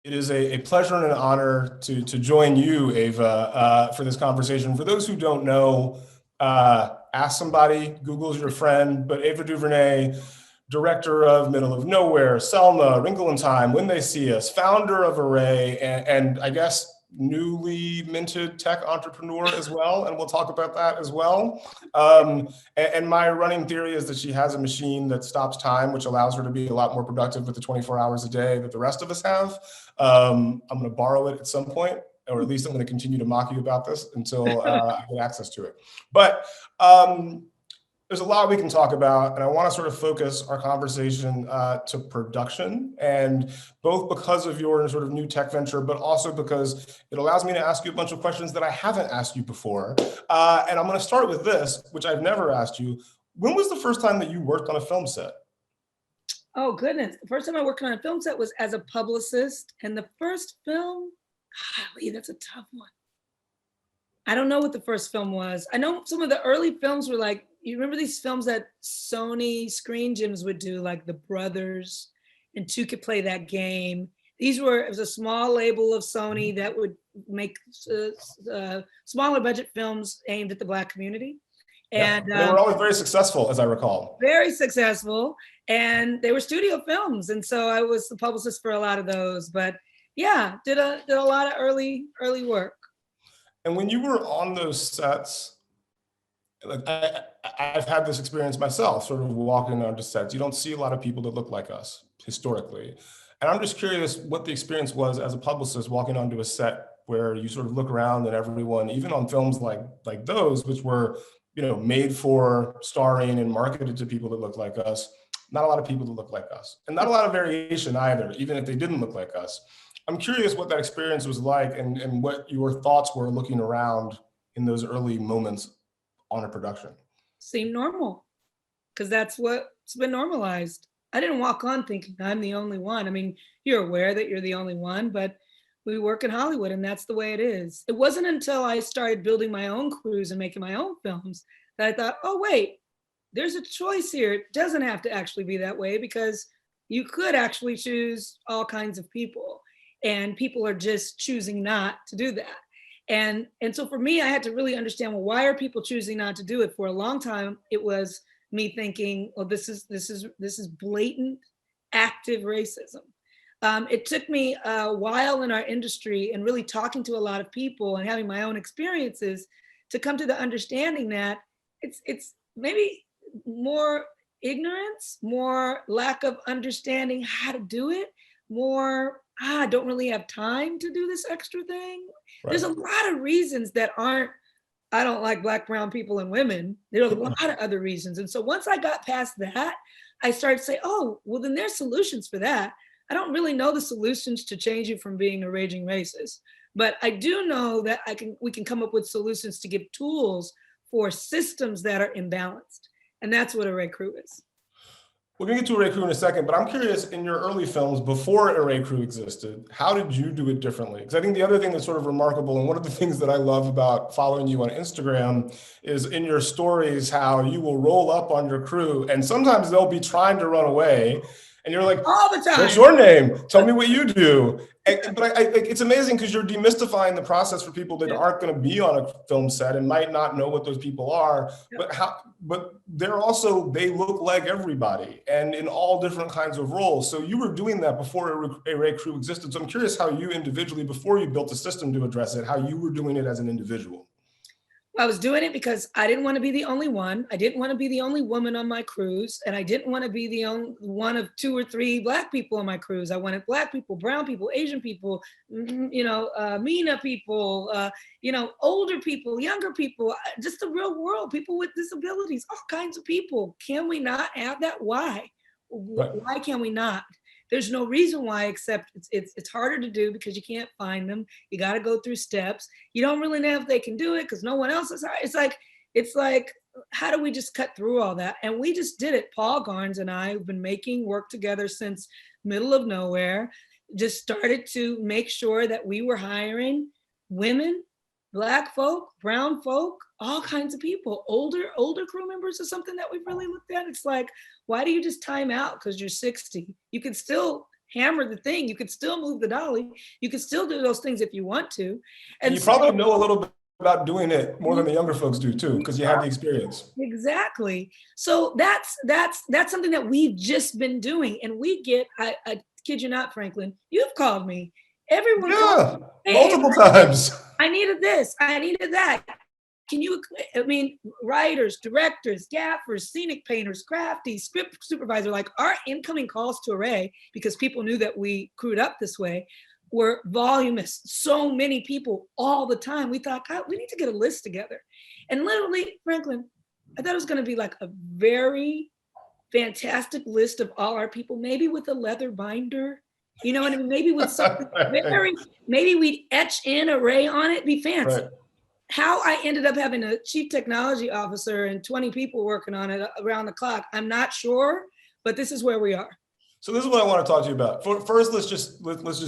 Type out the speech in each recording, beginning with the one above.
It is a pleasure and an honor to join you, Ava, for this conversation. For those who don't know, ask somebody, Google's your friend, but Ava DuVernay, director of Middle of Nowhere, Selma, Wrinkle in Time, When They See Us, founder of Array, and I guess newly minted tech entrepreneur as well, and we'll talk about that as well. And my running theory is that she has a machine that stops time, which allows her to be a lot more productive with the 24 hours a day that the rest of us have. I'm going to borrow it at some point, or at least I'm going to continue to mock you about this until I get access to it. But there's a lot we can talk about, and I want to sort of focus our conversation to production, and both because of your sort of new tech venture, but also because it allows me to ask you a bunch of questions that I haven't asked you before. And I'm going to start with this, which I've never asked you. When was the first time that you worked on a film set? Oh, goodness. The first time I worked on a film set was as a publicist. And the first film, golly, that's a tough one. I don't know what the first film was. I know some of the early films were like, you remember these films that Sony Screen Gems would do, like The Brothers and Two Could Play That Game. It was a small label of Sony that would make smaller budget films aimed at the Black community. And they were always very successful, as I recall. Very successful. And they were studio films. And so I was the publicist for a lot of those. But yeah, did a lot of early work. And when you were on those sets, like I've had this experience myself, sort of walking onto sets. You don't see a lot of people that look like us historically. And I'm just curious what the experience was as a publicist walking onto a set where you sort of look around and everyone, even on films like those, which were, made for starring and marketed to people that look like us, not a lot of people that look like us, and not a lot of variation either, even if they didn't look like us. I'm curious what that experience was like and what your thoughts were looking around in those early moments on a production. Seemed normal, because that's what's been normalized. I didn't walk on thinking I'm the only one. I mean, you're aware that you're the only one, but we work in Hollywood and that's the way it is. It wasn't until I started building my own crews and making my own films that I thought, oh, wait, there's a choice here. It doesn't have to actually be that way, because you could actually choose all kinds of people, and people are just choosing not to do that. And so for me, I had to really understand, well, why are people choosing not to do it? For a long time, it was me thinking, well, this is blatant, active racism. It took me a while in our industry and really talking to a lot of people and having my own experiences to come to the understanding that it's maybe more ignorance, more lack of understanding how to do it, more, I don't really have time to do this extra thing. Right. There's a lot of reasons that aren't, I don't like Black, brown people and women. There are a lot of other reasons. And so once I got past that, I started to say, oh, well, then there's solutions for that. I don't really know the solutions to change you from being a raging racist, but I do know that we can come up with solutions to give tools for systems that are imbalanced. And that's what Array Crew is. We're going to get to Array Crew in a second, but I'm curious, in your early films, before Array Crew existed, how did you do it differently? Because I think the other thing that's sort of remarkable, and one of the things that I love about following you on Instagram, is in your stories, how you will roll up on your crew, and sometimes they'll be trying to run away, and you're like, all the time, what's your name? Tell me what you do. But it's amazing because you're demystifying the process for people that aren't going to be on a film set and might not know what those people are. But they look like everybody and in all different kinds of roles. So you were doing that before Array Crew existed. So I'm curious how you individually, before you built a system to address it, how you were doing it as an individual. I was doing it because I didn't want to be the only one. I didn't want to be the only woman on my crews. And I didn't want to be the only one of 2 or 3 Black people on my crews. I wanted Black people, brown people, Asian people, MENA people, older people, younger people, just the real world, people with disabilities, all kinds of people. Can we not have that? Why? Why can we not? There's no reason why, except it's harder to do because you can't find them. You got to go through steps. You don't really know if they can do it because no one else is. It's like, how do we just cut through all that? And we just did it. Paul Garnes and I have been making work together since Middle of Nowhere. Just started to make sure that we were hiring women, Black folk, brown folk, all kinds of people. Older crew members is something that we've really looked at. It's like, why do you just time out because you're 60? You can still hammer the thing. You could still move the dolly. You could still do those things if you want to. And you probably know a little bit about doing it more than the younger folks do too, because you have the experience. Exactly. So that's something that we've just been doing. And we get, I kid you not, Franklin, you've called me. Everyone called me. Multiple times. I needed this, I needed that. Can you, I mean, writers, directors, gaffers, scenic painters, crafties, script supervisor, like our incoming calls to Array, because people knew that we crewed up this way, were voluminous. So many people all the time. We thought, God, we need to get a list together. And literally, Franklin, I thought it was going to be like a very fantastic list of all our people, maybe with a leather binder, you know what I mean? Maybe with something very, maybe we'd etch in Array on it, be fancy. Right. How I ended up having a chief technology officer and 20 people working on it around the clock, I'm not sure, but this is where we are. So this is what I want to talk to you about. First, let's just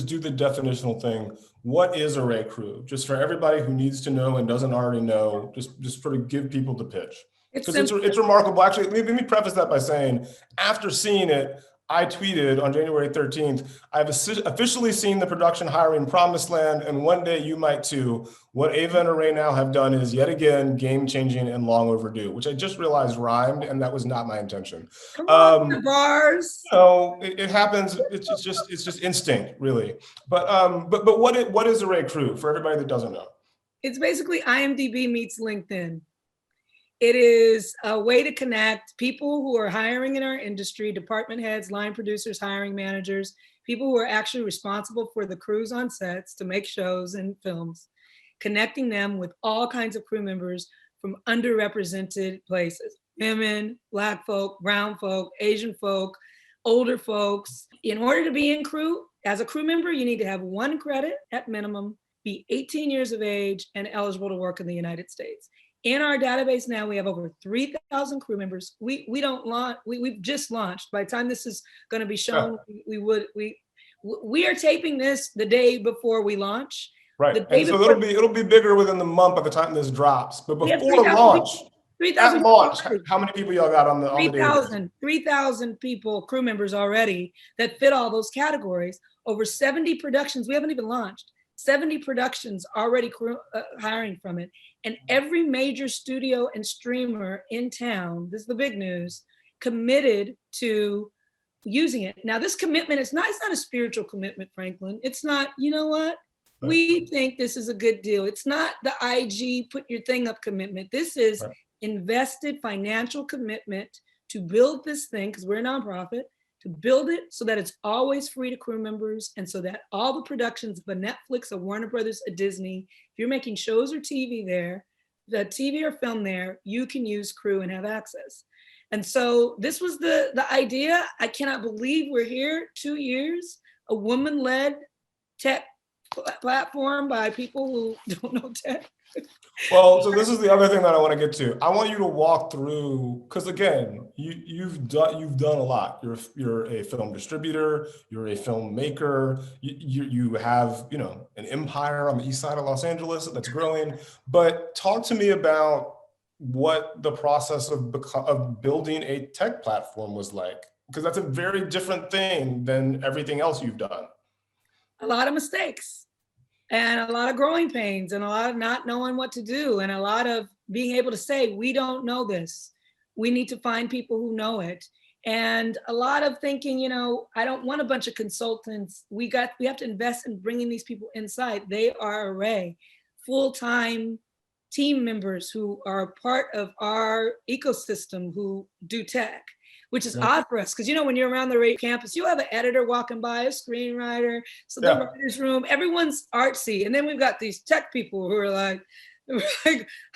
do the definitional thing. What is Array Crew? Just for everybody who needs to know and doesn't already know, just sort of give people the pitch. Because it's remarkable. Actually, let me preface that by saying, after seeing it, I tweeted on January 13th, I've officially seen the production hiring promised land, and one day you might too. What Ava and Array now have done is yet again game-changing and long overdue, which I just realized rhymed, and that was not my intention. Come on, the bars. So it happens. It's just instinct, really. But what is Array Crew for everybody that doesn't know? It's basically IMDb meets LinkedIn. It is a way to connect people who are hiring in our industry, department heads, line producers, hiring managers, people who are actually responsible for the crews on sets to make shows and films, connecting them with all kinds of crew members from underrepresented places, women, Black folk, brown folk, Asian folk, older folks. In order to be in crew, as a crew member, you need to have 1 credit at minimum, be 18 years of age, and eligible to work in the United States. In our database now, we have over 3,000 crew members. We've just launched. By the time this is going to be shown, we are taping this the day before we launch. Right, and so it'll be bigger within the month by the time this drops. But before launch, at launch, how many people y'all got on the database? 3,000 people, crew members already that fit all those categories. Over 70 productions. We haven't even launched. 70 productions already hiring from it. And every major studio and streamer in town, this is the big news, committed to using it. Now, this commitment it's not a spiritual commitment, Franklin. It's not, you know what? Right. We think this is a good deal. It's not the IG put your thing up commitment. This is invested financial commitment to build this thing, because we're a nonprofit, to build it so that it's always free to crew members, and so that all the productions of a Netflix, a Warner Brothers, a Disney, if you're making shows or TV there, the TV or film there, you can use crew and have access. And so this was the idea. I cannot believe we're here 2 years, a woman-led tech platform by people who don't know tech. Well, so this is the other thing that I want to get to. I want you to walk through, because again, you've done a lot. You're a film distributor, you're a filmmaker, you have an empire on the east side of Los Angeles that's growing. But talk to me about what the process of building a tech platform was like, because that's a very different thing than everything else you've done. A lot of mistakes. And a lot of growing pains, and a lot of not knowing what to do, and a lot of being able to say, we don't know this. We need to find people who know it. And a lot of thinking, I don't want a bunch of consultants. We have to invest in bringing these people inside. They are Array, full-time team members who are part of our ecosystem who do tech, which is odd for us, because when you're around the Array campus, you have an editor walking by, a screenwriter, so the writer's room, everyone's artsy. And then we've got these tech people who are like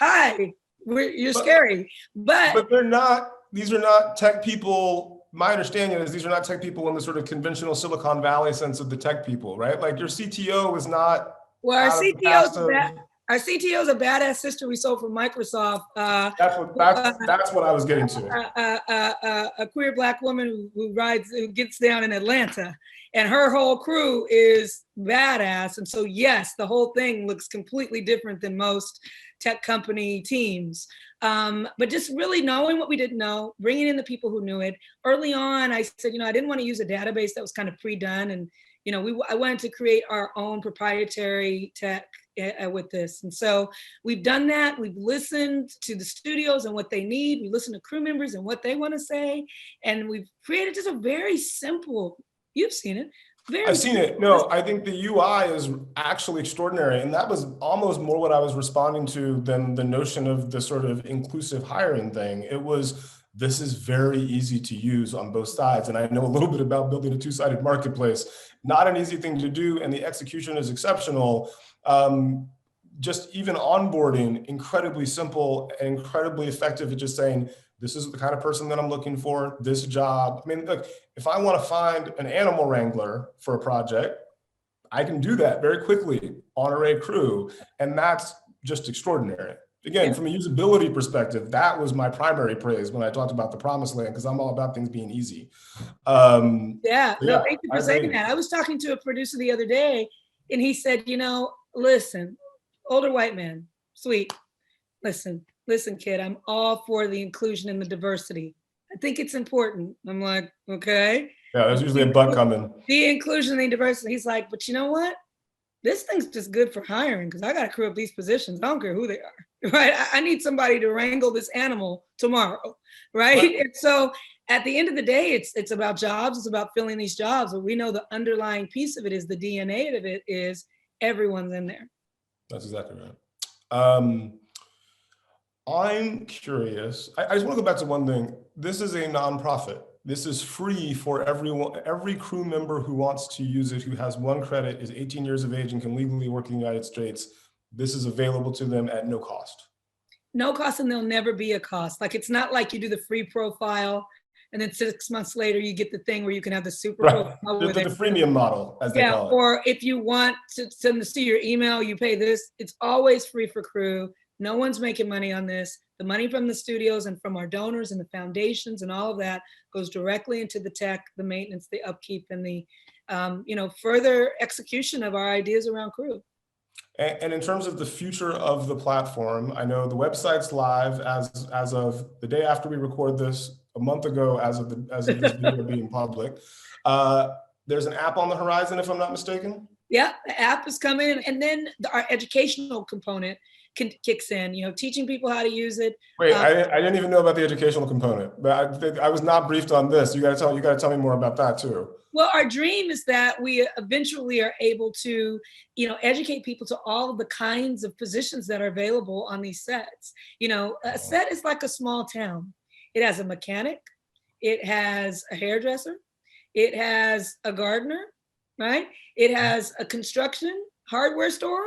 hi, you're scary. But they're not, these are not tech people. My understanding is these are not tech people in the sort of conventional Silicon Valley sense of the tech people, right? Like your CTO is not. Well, our CTO is a badass sister we sold from Microsoft. That's what I was getting to. A queer Black woman who gets down in Atlanta, and her whole crew is badass. And so, yes, the whole thing looks completely different than most tech company teams. But just really knowing what we didn't know, bringing in the people who knew it. Early on, I said, I didn't want to use a database that was kind of pre-done. And, I wanted to create our own proprietary tech with this. And so we've done that. We've listened to the studios and what they need. We listen to crew members and what they want to say. And we've created just a very simple, you've seen it. I've seen it. No, I think the UI is actually extraordinary. And that was almost more what I was responding to than the notion of the sort of inclusive hiring thing. It was, this is very easy to use on both sides. And I know a little bit about building a two-sided marketplace. Not an easy thing to do, and the execution is exceptional. Just even onboarding, incredibly simple and incredibly effective at just saying, this is the kind of person that I'm looking for, this job. I mean, look, if I want to find an animal wrangler for a project, I can do that very quickly on Array Crew. And that's just extraordinary. Again, from a usability perspective, that was my primary praise when I talked about the promised land, because I'm all about things being easy. Thank you for saying that. I was talking to a producer the other day, and he said, listen, older white man, sweet, listen, kid, I'm all for the inclusion and the diversity. I think it's important. I'm like, okay. Yeah, there's usually a butt coming. The inclusion and the diversity. He's like, but you know what? This thing's just good for hiring, because I got to crew up these positions. I don't care who they are, right? I need somebody to wrangle this animal tomorrow, right? And so at the end of the day, it's about jobs. It's about filling these jobs. But we know the underlying piece of it is the DNA of it is everyone's in there. That's exactly right. I'm curious. I just want to go back to one thing. This is a nonprofit. This is free for everyone. Every crew member who wants to use it, who has 1 credit, is 18 years of age and can legally work in the United States. This is available to them at no cost. No cost, and there'll never be a cost. Like, it's not like you do the free profile and then 6 months later you get the thing where you can have the super profile with the freemium model, as they call it. Or if you want to send to see your email, you pay this. It's always free for crew. No one's making money on this. The money from the studios and from our donors and the foundations and all of that goes directly into the tech, the maintenance, the upkeep, and the further execution of our ideas around crew. And in terms of the future of the platform, I know the website's live as of the day after we record this, a month ago, as of this video being public. There's an app on the horizon, if I'm not mistaken. Yeah, the app is coming, and then our educational component kicks in, teaching people how to use it. Wait, I didn't even know about the educational component, but I was not briefed on this. You got to tell me more about that too. Well, our dream is that we eventually are able to, educate people to all of the kinds of positions that are available on these sets. A set is like a small town. It has a mechanic, it has a hairdresser, it has a gardener, right? It has a construction hardware store.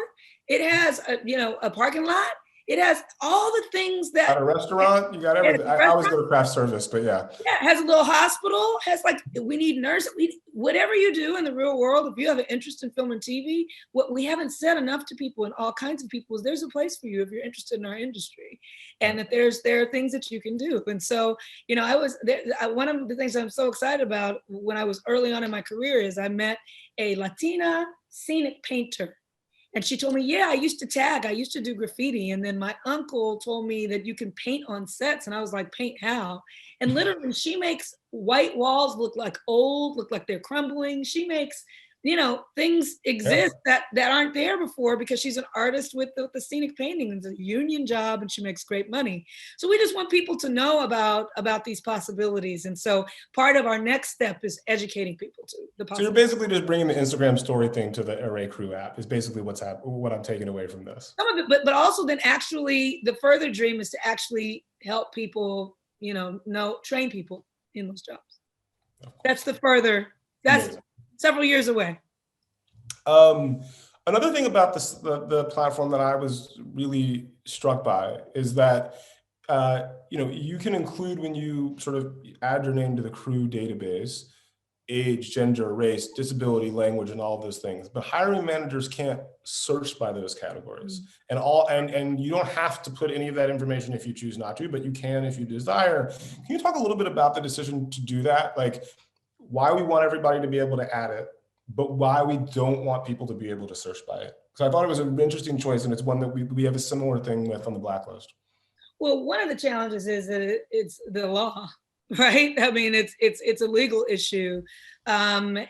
It has a parking lot. It has all the things that. At a restaurant, you got everything. I always go to craft service, but yeah. Yeah, it has a little hospital. Has we need nurses. Whatever you do in the real world, if you have an interest in film and TV, what we haven't said enough to people and all kinds of people is there's a place for you if you're interested in our industry, and that there are things that you can do. And so, I was there. One of the things I'm so excited about when I was early on in my career is I met a Latina scenic painter. And she told me, yeah, I used to tag, I used to do graffiti. And then my uncle told me that you can paint on sets. And I was like, paint how? And literally she makes white walls look like they're crumbling. She makes, things exist that aren't there before because she's an artist with the scenic painting. It's a union job and she makes great money. So we just want people to know about these possibilities. And so part of our next step is educating people to the possibilities. So you're basically just bringing the Instagram story thing to the Array Crew app is basically what I'm taking away from this. Some of it, but also then actually the further dream is to actually help people, train people in those jobs. That's that's several years away. Another thing about the platform that I was really struck by is that you can include, when you sort of add your name to the crew database, age, gender, race, disability, language, and all of those things. But hiring managers can't search by those categories. And you don't have to put any of that information if you choose not to, but you can if you desire. Can you talk a little bit about the decision to do that? Like, why we want everybody to be able to add it, but why we don't want people to be able to search by it? Because I thought it was an interesting choice, and it's one that we have a similar thing with on the Blacklist. Well, one of the challenges is that it's the law, right? I mean, it's a legal issue, and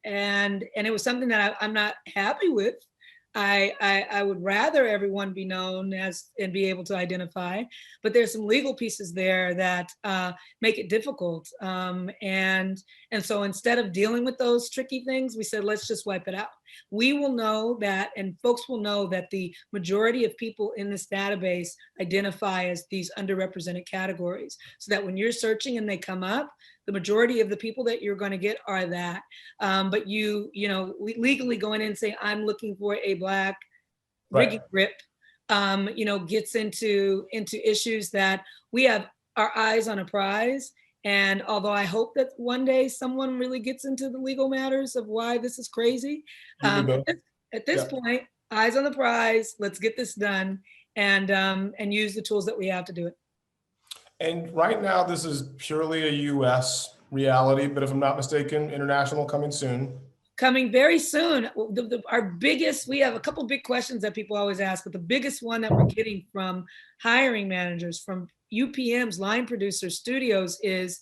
it was something that I'm not happy with. I would rather everyone be known as and be able to identify, but there's some legal pieces there that make it difficult. And so instead of dealing with those tricky things, we said, let's just wipe it out. We will know that, and folks will know that the majority of people in this database identify as these underrepresented categories, so that when you're searching and they come up, the majority of the people that you're going to get are that. But you know, legally going in and saying, I'm looking for a Black rigging grip, you know, gets into issues that we have our eyes on a prize. And although I hope that one day someone really gets into the legal matters of why this is crazy, at this point, eyes on the prize, let's get this done, and use the tools that we have to do it. And right now, this is purely a US reality, but if I'm not mistaken, international coming soon. Coming very soon. Our biggest, we have a couple big questions that people always ask, but the biggest one that we're getting from hiring managers, from UPMs, line producers, studios is,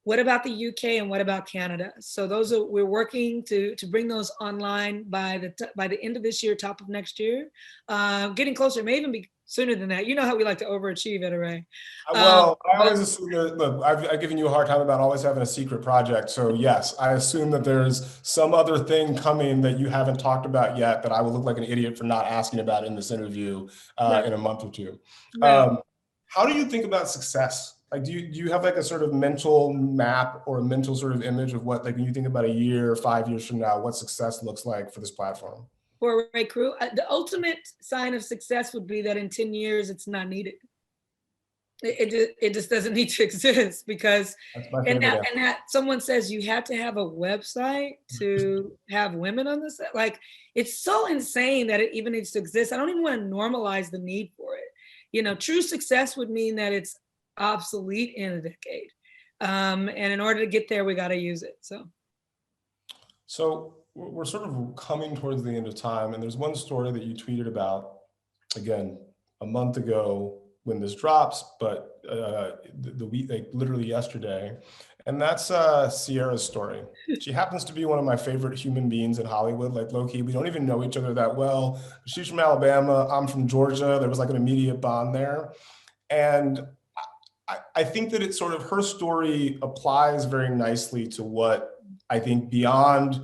what about the UK and what about Canada? So those are, we're working to bring those online by the end of this year, top of next year. Getting closer, may even be sooner than that. You know how we like to overachieve at Array. Well, I always assume that, look, I've given you a hard time about always having a secret project. So yes, I assume that there's some other thing coming that you haven't talked about yet that I will look like an idiot for not asking about in this interview in a month or two. No. How do you think about success? Like, do you have like a sort of mental map or a mental sort of image of what, like when you think about a year, 5 years from now, what success looks like for this platform? For Array Crew, the ultimate sign of success would be that in 10 years, it's not needed. It just doesn't need to exist, because, and that someone says you have to have a website to have women on this. Like, it's so insane that it even needs to exist. I don't even want to normalize the need for it. You know, true success would mean that it's obsolete in a decade. And in order to get there, we got to use it. So we're sort of coming towards the end of time, and there's one story that you tweeted about, again, a month ago when this drops, but the week, like literally yesterday, and that's Sierra's story. She happens to be one of my favorite human beings in Hollywood, like low-key. We don't even know each other that well. She's from Alabama, I'm from Georgia. There was like an immediate bond there. And I think that it's sort of, her story applies very nicely to what I think beyond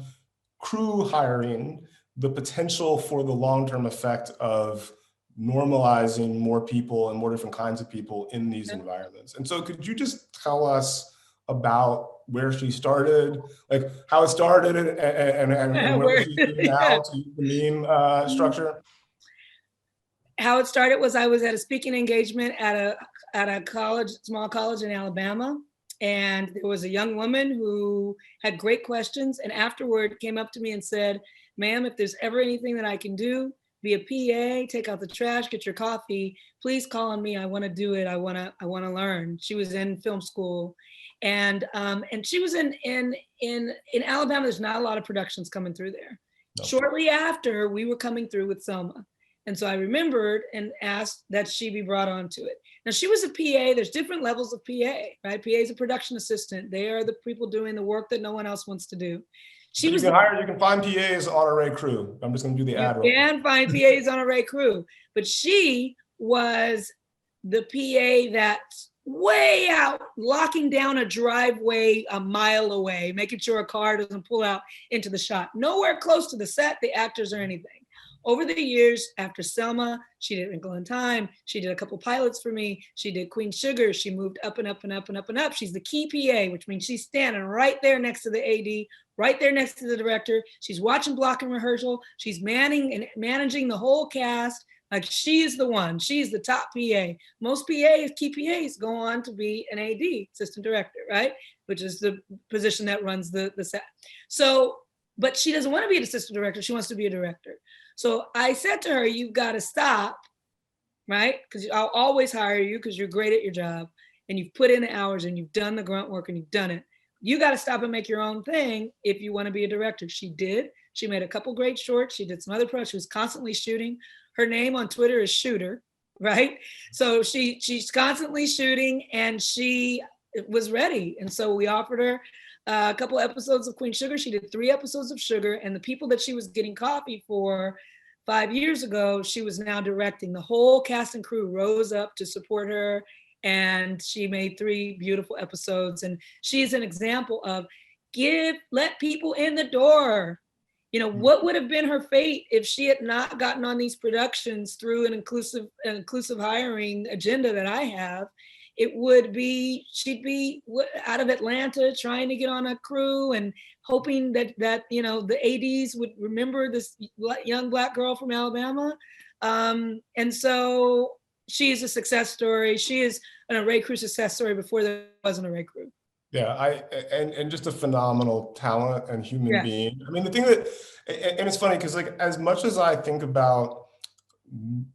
crew hiring, the potential for the long-term effect of normalizing more people and more different kinds of people in these environments. And so could you just tell us about where she started, like how it started and where she's doing now to use the meme structure? How it started was, I was at a speaking engagement at a college, small college in Alabama. And there was a young woman who had great questions, and afterward came up to me and said, ma'am, if there's ever anything that I can do, be a PA, take out the trash, get your coffee, please call on me. I want to do it. I want to learn. She was in film school, and she was in Alabama. There's not a lot of productions coming through there. No. Shortly after, we were coming through with Selma. And so I remembered and asked that she be brought onto it. Now, she was a PA. There's different levels of PA, right? PA is a production assistant. They are the people doing the work that no one else wants to do. You can find PAs on Array Crew. I'm just going to do the ad. You can find PAs on Array Crew. But she was the PA that's way out, locking down a driveway a mile away, making sure a car doesn't pull out into the shot. Nowhere close to the set, the actors, or anything. Over the years, after Selma, she did Wrinkle in Time. She did a couple pilots for me. She did Queen Sugar. She moved up and up and up and up and up. She's the key PA, which means she's standing right there next to the AD, right there next to the director. She's watching block and rehearsal. She's manning and managing the whole cast. Like, she is the one. She's the top PA. Most PAs, key PAs, go on to be an AD, assistant director, right? Which is the position that runs the set. So, but she doesn't want to be an assistant director. She wants to be a director. So I said to her, you've got to stop, right? Because I'll always hire you because you're great at your job and you've put in the hours and you've done the grunt work and you've done it. You got to stop and make your own thing if you want to be a director. She did. She made a couple great shorts. She did some other projects. She was constantly shooting. Her name on Twitter is Shooter. right? So she's constantly shooting, and she was ready. And so we offered her a couple episodes of Queen Sugar. She did 3 episodes of Sugar, and the people that she was getting coffee for 5 years ago, she was now directing. The whole cast and crew rose up to support her, and she made 3 beautiful episodes. And she's an example of let people in the door. You know, what would have been her fate if she had not gotten on these productions through an inclusive hiring agenda that I have? It would be, she'd be out of Atlanta trying to get on a crew and hoping that you know, the ADs would remember this young Black girl from Alabama. And so she is a success story. She is an Array Crew success story before there was an Array Crew. Yeah, and just a phenomenal talent and human being. I mean, the thing that, and it's funny because, like, as much as I think about,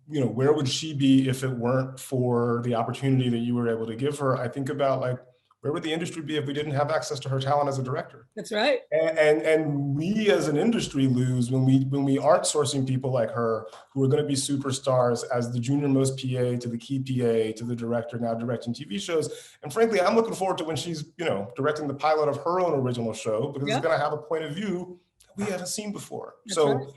you know, where would she be if it weren't for the opportunity that you were able to give her, I think about, like, where would the industry be if we didn't have access to her talent as a director? That's right. And we as an industry lose when we aren't sourcing people like her who are going to be superstars as the junior most PA to the key PA to the director now directing TV shows. And frankly, I'm looking forward to when she's, you know, directing the pilot of her own original show, because it's going to have a point of view that we haven't seen before. That's so. Right.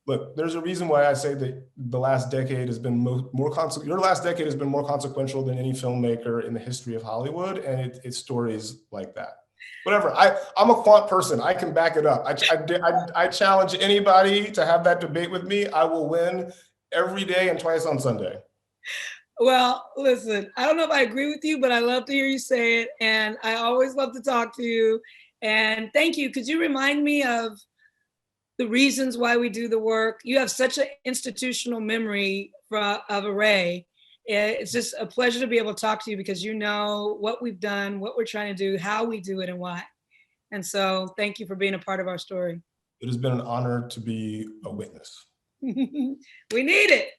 Look, there's a reason why I say that the last decade has been your last decade has been more consequential than any filmmaker in the history of Hollywood, and it's stories like that. Whatever, I'm a quant person. I can back it up. I challenge anybody to have that debate with me. I will win every day and twice on Sunday. Well, listen, I don't know if I agree with you, but I love to hear you say it, and I always love to talk to you. And thank you. Could you remind me of the reasons why we do the work? You have such an institutional memory of Array. It's just a pleasure to be able to talk to you because you know what we've done, what we're trying to do, how we do it, and why. And so thank you for being a part of our story. It has been an honor to be a witness. We need it.